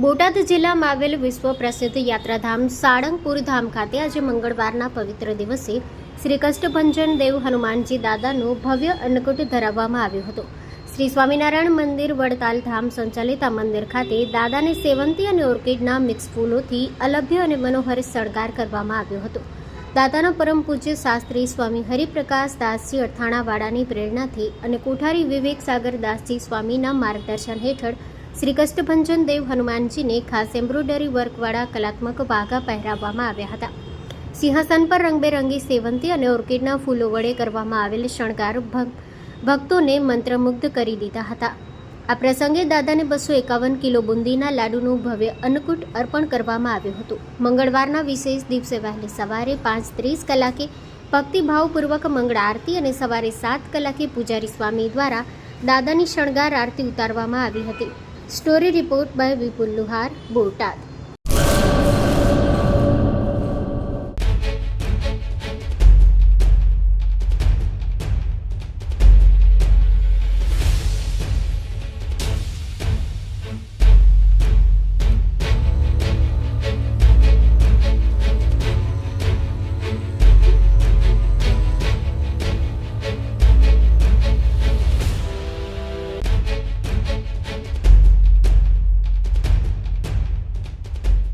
બોટાદ જિલ્લામાં આવેલ વિશ્વ પ્રસિદ્ધ યાત્રાધામ સાળંગપુર ધામ ખાતે આજે મંગળવારના પવિત્ર દિવસે શ્રી કષ્ટભંજન દેવ હનુમાનજી દાદાનો ભવ્ય અન્નકૂટ ધરાવવામાં આવ્યો હતો. શ્રી સ્વામિનારાયણ મંદિર વડતાલ ધામ સંચાલિત આ મંદિર ખાતે દાદાને સેવંતી અને ઓર્કિડના મિક્સ ફૂલોથી અલભ્ય અને મનોહર શણગાર કરવામાં આવ્યો હતો. દાદાના પરમ પૂજ્ય શાસ્ત્રી સ્વામી હરિપ્રકાશ દાસજી અઠાણાવાડાની પ્રેરણાથી અને કોઠારી વિવેક સાગર દાસજી સ્વામીના માર્ગદર્શન હેઠળ શ્રી કષ્ટભંજન દેવ હનુમાનજીને ખાસ એમ્બ્રોઇડરી વર્કવાળા કલાત્મક વાઘા પહેરાવવામાં આવ્યા હતા. સિંહાસન પર રંગબેરંગી સેવંતી અને ઓર્કિડના ફૂલો વડે કરવામાં આવેલ શણગાર ભક્તોને મંત્રમુગ્ધ કરી દીધા હતા. આ પ્રસંગે દાદાને 251 કિલો બુંદીના લાડુનું ભવ્ય અન્નકૂટ અર્પણ કરવામાં આવ્યું હતું. મંગળવારના વિશેષ દિવસે વહેલી સવારે 5:30 કલાકે ભક્તિભાવપૂર્વક મંગળ આરતી અને સવારે 7 કલાકે પૂજારી સ્વામી દ્વારા દાદાની શણગાર આરતી ઉતારવામાં આવી હતી. Story report by Vipul Luhar, Botad.